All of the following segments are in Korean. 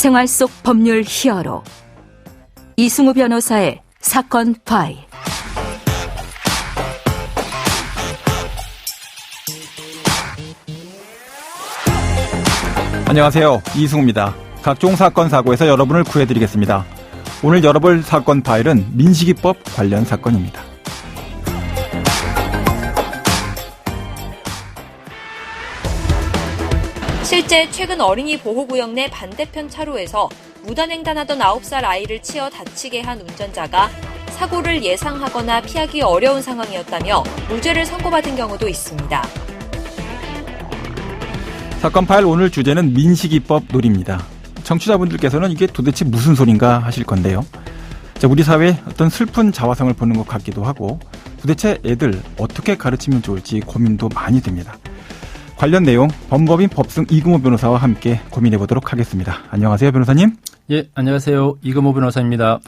생활 속 법률 히어로 이승우 변호사의 사건 파일. 안녕하세요. 이승우입니다. 각종 사건 사고에서 여러분을 구해드리겠습니다. 오늘 열어볼 사건 파일은 민식이법 관련 사건입니다. 실제 최근 어린이 보호구역 내 반대편 차로에서 무단횡단하던 9살 아이를 치어 다치게 한 운전자가 사고를 예상하거나 피하기 어려운 상황이었다며 무죄를 선고받은 경우도 있습니다. 사건 파일 오늘 주제는 민식이법 놀이입니다. 청취자분들께서는 이게 도대체 무슨 소린가 하실 건데요. 우리 사회의 어떤 슬픈 자화상을 보는 것 같기도 하고 도대체 애들 어떻게 가르치면 좋을지 고민도 많이 됩니다. 관련 내용 법무법인 법승 이금호 변호사와 함께 고민해 보도록 하겠습니다. 안녕하세요, 변호사님. 예, 안녕하세요. 이금호 변호사입니다.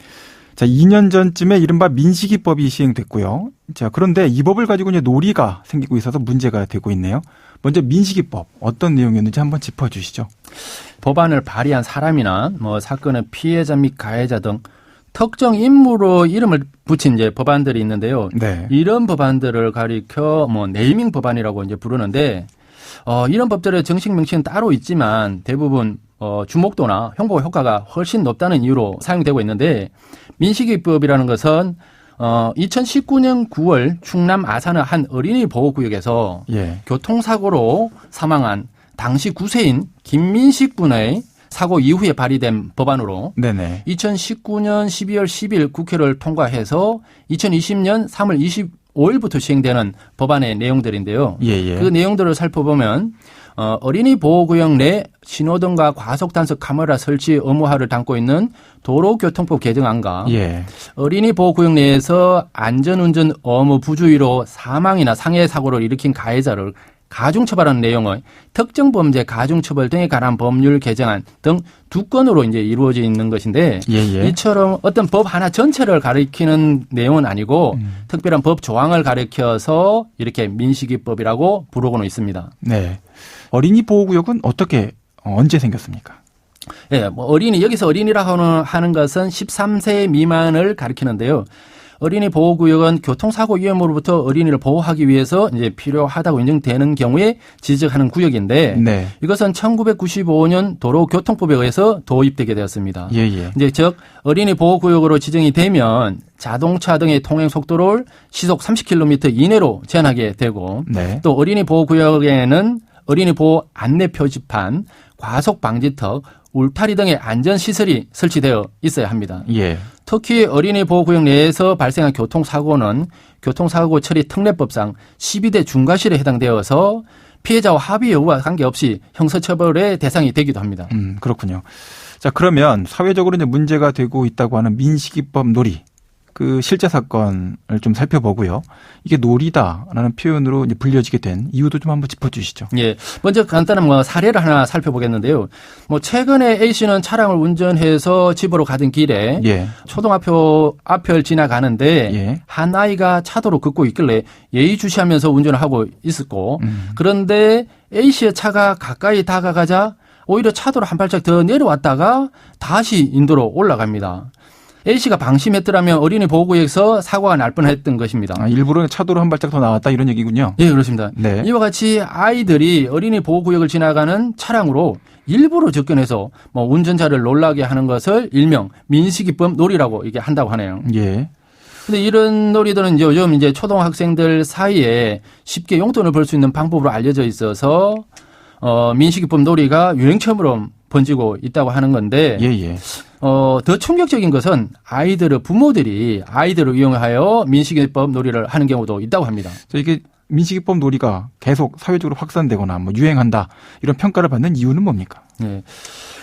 2년 전쯤에 이른바 민식이법이 시행됐고요. 그런데 이 법을 가지고 이제 놀이가 생기고 있어서 문제가 되고 있네요. 먼저 민식이법 어떤 내용이었는지 한번 짚어주시죠. 법안을 발의한 사람이나 사건의 피해자 및 가해자 등 특정 인물로 이름을 붙인 이제 법안들이 있는데요. 네. 이런 법안들을 가리켜 네이밍 법안이라고 이제 부르는데 이런 법들의 정식 명칭은 따로 있지만 대부분 주목도나 홍보 효과가 훨씬 높다는 이유로 사용되고 있는데 민식이법이라는 것은 2019년 9월 충남 아산의 한 어린이 보호구역에서 교통사고로 사망한 당시 9세인 김민식 군의 사고 이후에 발의된 법안으로 네네. 2019년 12월 10일 국회를 통과해서 2020년 3월 25일부터 시행되는 법안의 내용들인데요. 그 내용들을 살펴보면 어린이 보호구역 내 신호등과 과속단속 카메라 설치 의무화를 담고 있는 도로교통법 개정안과 어린이 보호구역 내에서 안전운전 의무 부주의로 사망이나 상해 사고를 일으킨 가해자를 가중처벌하는 내용의 특정 범죄 가중처벌 등에 관한 법률 개정안 등 두 건으로 이제 이루어져 있는 것인데 이처럼 어떤 법 하나 전체를 가리키는 내용은 아니고 특별한 법 조항을 가리켜서 이렇게 민식이법이라고 부르고는 있습니다. 네. 어린이 보호구역은 언제 생겼습니까? 예, 여기서 어린이라고 하는 것은 13세 미만을 가리키는데요. 어린이 보호구역은 교통사고 위험으로부터 어린이를 보호하기 위해서 이제 필요하다고 인정되는 경우에 지적하는 구역인데 이것은 1995년 도로교통법에 의해서 도입되게 되었습니다. 이제 즉 어린이 보호구역으로 지정이 되면 자동차 등의 통행 속도를 시속 30km 이내로 제한하게 되고 또 어린이 보호구역에는 어린이 보호 안내 표지판, 과속 방지턱, 울타리 등의 안전시설이 설치되어 있어야 합니다. 특히 어린이 보호구역 내에서 발생한 교통사고는 교통사고 처리 특례법상 12대 중과실에 해당되어서 피해자와 합의 여부와 관계없이 형사처벌의 대상이 되기도 합니다. 그렇군요. 그러면 사회적으로 이제 문제가 되고 있다고 하는 민식이법 놀이. 그 실제 사건을 좀 살펴보고요. 이게 놀이다라는 표현으로 이제 불려지게 된 이유도 좀 한번 짚어주시죠. 예, 먼저 간단한 사례를 하나 살펴보겠는데요. 최근에 A 씨는 차량을 운전해서 집으로 가던 길에 초등학교 앞을 지나가는데 한 아이가 차도로 걷고 있길래 예의주시하면서 운전을 하고 있었고 그런데 A 씨의 차가 가까이 다가가자 오히려 차도로 한 발짝 더 내려왔다가 다시 인도로 올라갑니다. A씨가 방심했더라면 어린이 보호구역에서 사고가 날 뻔했던 것입니다. 일부러 차도로 한 발짝 더 나왔다 이런 얘기군요. 예, 그렇습니다. 이와 같이 아이들이 어린이 보호구역을 지나가는 차량으로 일부러 접근해서 운전자를 놀라게 하는 것을 일명 민식이법 놀이라고 이게 한다고 하네요. 근데 이런 놀이들은 요즘 이제 초등학생들 사이에 쉽게 용돈을 벌 수 있는 방법으로 알려져 있어서 민식이법 놀이가 유행처럼 번지고 있다고 하는 건데 더 충격적인 것은 부모들이 아이들을 이용하여 민식이법 놀이를 하는 경우도 있다고 합니다. 이게 민식이법 놀이가 계속 사회적으로 확산되거나 유행한다 이런 평가를 받는 이유는 뭡니까?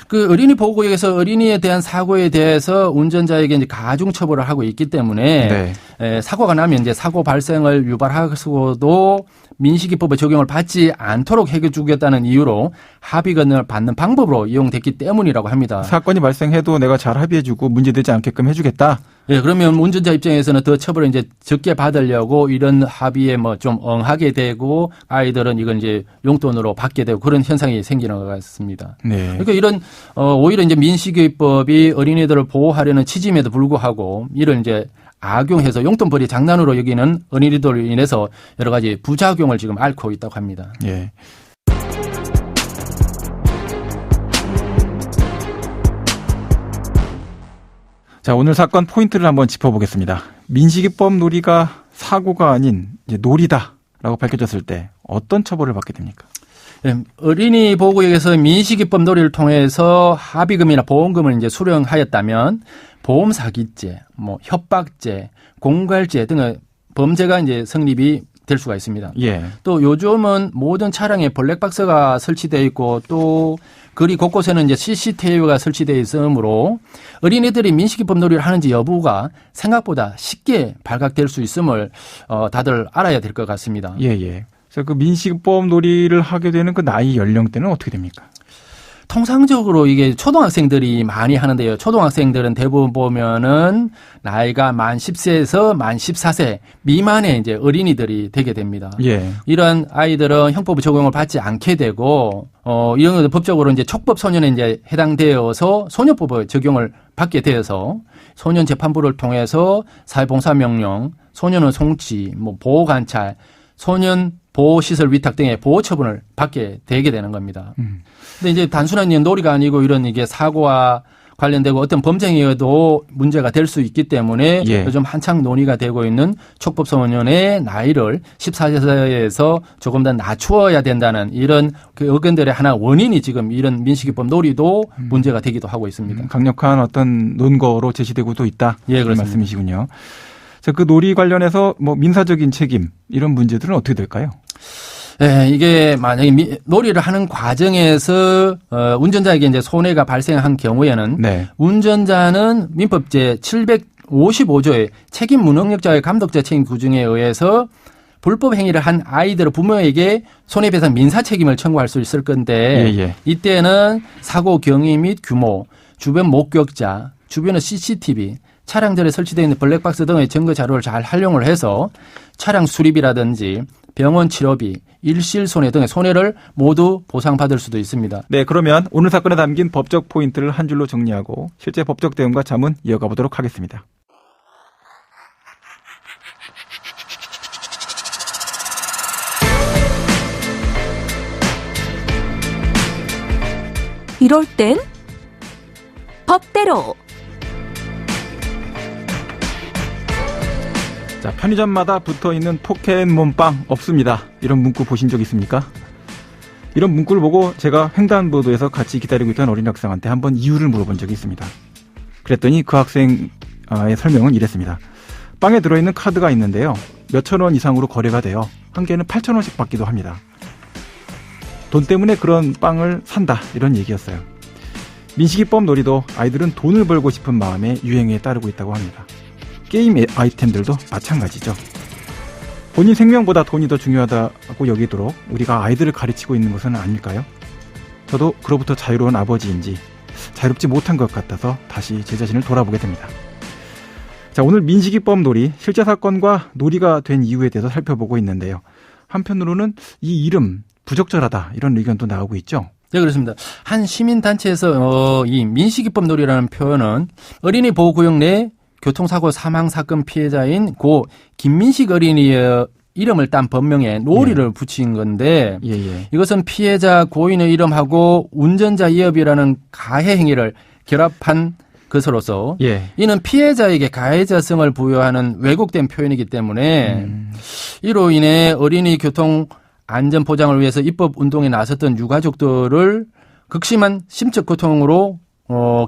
그 어린이 보호구역에서 어린이에 대한 사고에 대해서 운전자에게 이제 가중 처벌을 하고 있기 때문에 사고가 나면 이제 사고 발생을 유발하고도 민식이법의 적용을 받지 않도록 해주겠다는 이유로 합의권을 받는 방법으로 이용됐기 때문이라고 합니다. 사건이 발생해도 내가 잘 합의해주고 문제되지 않게끔 해주겠다. 예, 그러면 운전자 입장에서는 더 처벌을 이제 적게 받으려고 이런 합의에 뭐 좀 응하게 되고 아이들은 이건 이제 용돈으로 받게 되고 그런 현상이 생기는 것 같습니다. 네. 그러니까 이런 오히려 이제 민식이법이 어린이들을 보호하려는 취지임에도 불구하고 이런 이제 악용해서 용돈벌이 장난으로 여기는 어린이들로 인해서 여러 가지 부작용을 지금 앓고 있다고 합니다. 예. 자, 오늘 사건 포인트를 한번 짚어보겠습니다. 민식이법 놀이가 사고가 아닌 이제 놀이다라고 밝혀졌을 때 어떤 처벌을 받게 됩니까? 예, 어린이 보호구역에서 민식이법 놀이를 통해서 합의금이나 보험금을 이제 수령하였다면 보험 사기죄, 뭐 협박죄, 공갈죄 등의 범죄가 이제 성립이 될 수가 있습니다. 예. 또 요즘은 모든 차량에 블랙박스가 설치되어 있고 또 거리 곳곳에는 이제 CCTV가 설치되어 있으므로 어린이들이 민식이법 놀이를 하는지 여부가 생각보다 쉽게 발각될 수 있음을 다들 알아야 될 것 같습니다. 예, 예. 그래서 그 민식이법 놀이를 하게 되는 그 나이 연령대는 어떻게 됩니까? 통상적으로 이게 초등학생들이 많이 하는데요. 초등학생들은 대부분 보면은 나이가 만 10세에서 만 14세 미만의 이제 어린이들이 되게 됩니다. 예. 이런 아이들은 형법 적용을 받지 않게 되고, 이런 것도 법적으로 이제 촉법 소년에 이제 해당되어서 소년법의 적용을 받게 되어서 소년 재판부를 통해서 사회봉사명령, 소년은 송치, 뭐 보호관찰, 소년 보호시설 위탁 등의 보호 처분을 받게 되게 되는 겁니다. 근데 이제 단순한 놀이가 아니고 이런 이게 사고와 관련되고 어떤 범죄 행위에도 문제가 될 수 있기 때문에 예. 요즘 한창 논의가 되고 있는 촉법소년의 나이를 14세에서 조금 더 낮추어야 된다는 이런 그 의견들의 하나 원인이 지금 이런 민식이법 놀이도 문제가 되기도 하고 있습니다. 강력한 어떤 논거로 제시되고도 있다. 예, 그런 그렇습니다. 말씀이시군요. 자, 그 놀이 관련해서 뭐 민사적인 책임 이런 문제들은 어떻게 될까요? 네, 이게 만약에 놀이를 하는 과정에서 운전자에게 이제 손해가 발생한 경우에는 네. 운전자는 민법 제 755조의 책임 무능력자의 감독자 책임 규정에 의해서 불법 행위를 한 아이들의 부모에게 손해배상 민사 책임을 청구할 수 있을 건데 예, 예. 이때는 사고 경위 및 규모, 주변 목격자, 주변의 CCTV, 차량들에 설치되어 있는 블랙박스 등의 증거 자료를 잘 활용을 해서 차량 수리비라든지 병원 치료비, 일실 손해 등의 손해를 모두 보상받을 수도 있습니다. 네, 그러면 오늘 사건에 담긴 법적 포인트를 한 줄로 정리하고 실제 법적 대응과 자문 이어가 보도록 하겠습니다. 이럴 땐 법대로. 자, 편의점마다 붙어있는 포켓몬빵 없습니다. 이런 문구 보신 적 있습니까? 이런 문구를 보고 제가 횡단보도에서 같이 기다리고 있던 어린 학생한테 한번 이유를 물어본 적이 있습니다. 그랬더니 그 학생의 설명은 이랬습니다. 빵에 들어있는 카드가 있는데요. 몇천 원 이상으로 거래가 돼요. 한 개는 8,000원씩 받기도 합니다. 돈 때문에 그런 빵을 산다. 이런 얘기였어요. 민식이법 놀이도 아이들은 돈을 벌고 싶은 마음에 유행에 따르고 있다고 합니다. 게임 아이템들도 마찬가지죠. 본인 생명보다 돈이 더 중요하다고 여기도록 우리가 아이들을 가르치고 있는 것은 아닐까요? 저도 그로부터 자유로운 아버지인지 자유롭지 못한 것 같아서 다시 제 자신을 돌아보게 됩니다. 자, 오늘 민식이법 놀이, 실제 사건과 놀이가 된 이유에 대해서 살펴보고 있는데요. 한편으로는 이 이름 부적절하다 이런 의견도 나오고 있죠. 네, 그렇습니다. 한 시민단체에서 이 민식이법 놀이라는 표현은 어린이 보호구역 내 교통사고 사망사건 피해자인 고 김민식 어린이의 이름을 딴 법명에 놀이를 붙인 건데 이것은 피해자 고인의 이름하고 운전자 이업이라는 가해 행위를 결합한 것으로서 이는 피해자에게 가해자성을 부여하는 왜곡된 표현이기 때문에 이로 인해 어린이 교통 안전 보장을 위해서 입법 운동에 나섰던 유가족들을 극심한 심적 고통으로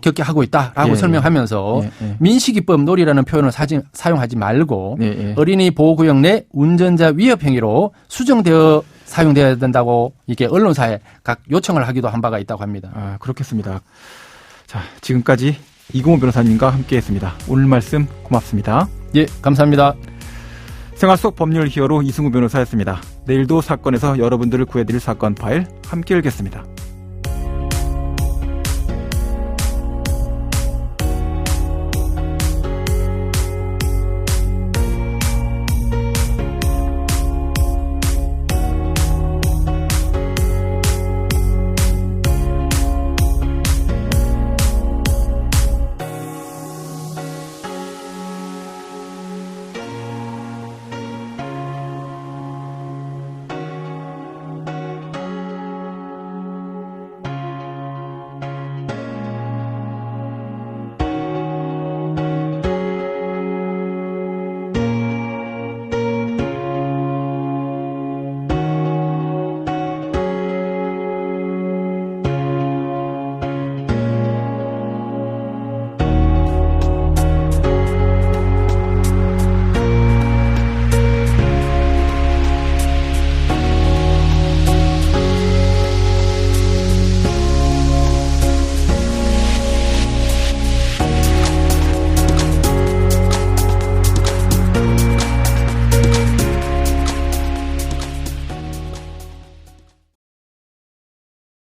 겪게 하고 있다라고 설명하면서 민식이법 놀이라는 표현을 사용하지 말고 어린이 보호구역 내 운전자 위협 행위로 수정되어 사용되어야 된다고 이게 언론사에 각 요청을 하기도 한 바가 있다고 합니다. 아, 그렇겠습니다. 자, 지금까지 이공호 변호사님과 함께했습니다. 오늘 말씀 고맙습니다. 예, 감사합니다. 생활 속 법률 히어로 이승우 변호사였습니다. 내일도 사건에서 여러분들을 구해드릴 사건 파일 함께 열겠습니다.